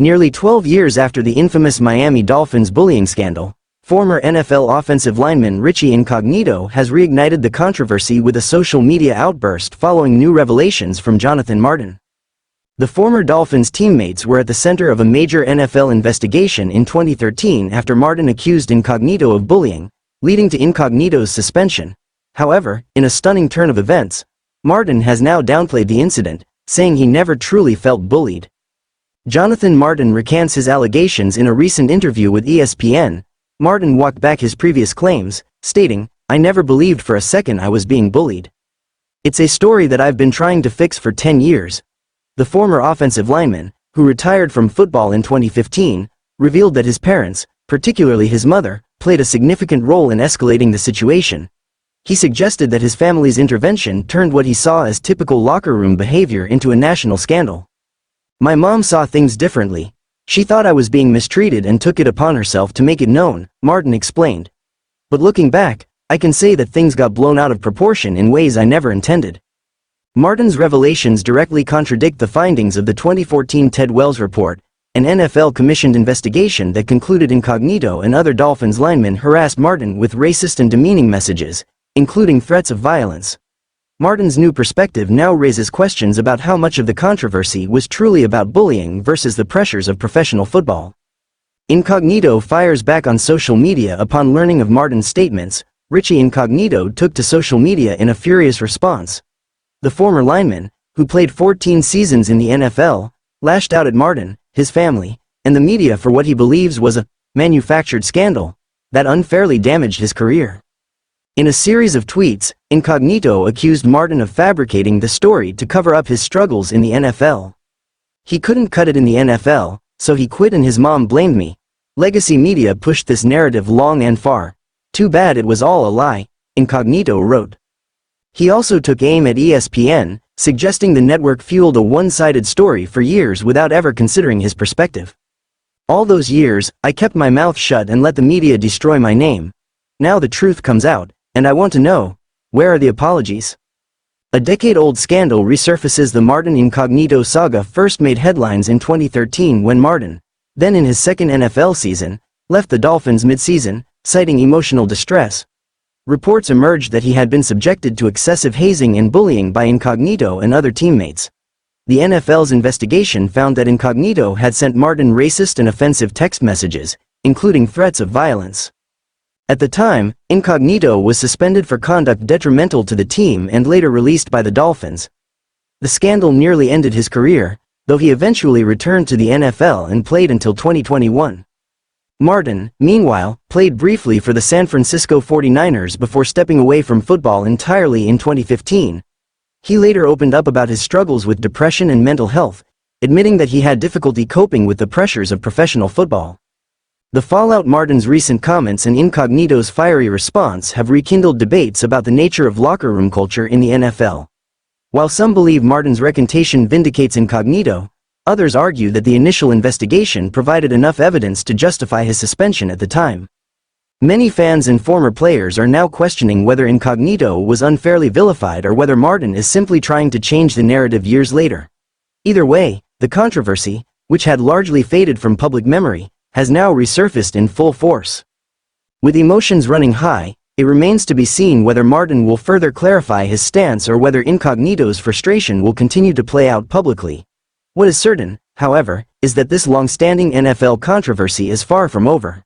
Nearly 12 years after the infamous Miami Dolphins bullying scandal, former NFL offensive lineman Richie Incognito has reignited the controversy with a social media outburst following new revelations from Jonathan Martin. The former Dolphins teammates were at the center of a major NFL investigation in 2013 after Martin accused Incognito of bullying, leading to Incognito's suspension. However, in a stunning turn of events, Martin has now downplayed the incident, saying he never truly felt bullied. Jonathan Martin recants his allegations in a recent interview with ESPN. Martin walked back his previous claims, stating, "I never believed for a second I was being bullied. It's a story that I've been trying to fix for 10 years. The former offensive lineman, who retired from football in 2015, revealed that his parents, particularly his mother, played a significant role in escalating the situation. He suggested that his family's intervention turned what he saw as typical locker room behavior into a national scandal. My mom saw things differently. She thought I was being mistreated and took it upon herself to make it known," Martin explained. "But looking back, I can say that things got blown out of proportion in ways I never intended." Martin's revelations directly contradict the findings of the 2014 Ted Wells report, an NFL-commissioned investigation that concluded Incognito and other Dolphins linemen harassed Martin with racist and demeaning messages, including threats of violence. Martin's new perspective now raises questions about how much of the controversy was truly about bullying versus the pressures of professional football. Incognito fires back on social media upon learning of Martin's statements. Richie Incognito took to social media in a furious response. The former lineman, who played 14 seasons in the NFL, lashed out at Martin, his family, and the media for what he believes was a manufactured scandal that unfairly damaged his career. In a series of tweets, Incognito accused Martin of fabricating the story to cover up his struggles in the NFL. "He couldn't cut it in the NFL, so he quit and his mom blamed me. Legacy media pushed this narrative long and far. Too bad it was all a lie," Incognito wrote. He also took aim at ESPN, suggesting the network fueled a one-sided story for years without ever considering his perspective. "All those years, I kept my mouth shut and let the media destroy my name. Now the truth comes out, and I want to know, where are the apologies?" A decade-old scandal resurfaces. The Martin Incognito saga first made headlines in 2013 when Martin, then in his second NFL season, left the Dolphins mid-season, citing emotional distress. Reports emerged that he had been subjected to excessive hazing and bullying by Incognito and other teammates. The NFL's investigation found that Incognito had sent Martin racist and offensive text messages, including threats of violence. At the time, Incognito was suspended for conduct detrimental to the team and later released by the Dolphins. The scandal nearly ended his career, though he eventually returned to the NFL and played until 2021. Martin, meanwhile, played briefly for the San Francisco 49ers before stepping away from football entirely in 2015. He later opened up about his struggles with depression and mental health, admitting that he had difficulty coping with the pressures of professional football. The fallout. Martin's recent comments and Incognito's fiery response have rekindled debates about the nature of locker room culture in the NFL. While some believe Martin's recantation vindicates Incognito, others argue that the initial investigation provided enough evidence to justify his suspension at the time. Many fans and former players are now questioning whether Incognito was unfairly vilified or whether Martin is simply trying to change the narrative years later. Either way, the controversy, which had largely faded from public memory, has now resurfaced in full force. With emotions running high, it remains to be seen whether Martin will further clarify his stance or whether Incognito's frustration will continue to play out publicly. What is certain, however, is that this long-standing NFL controversy is far from over.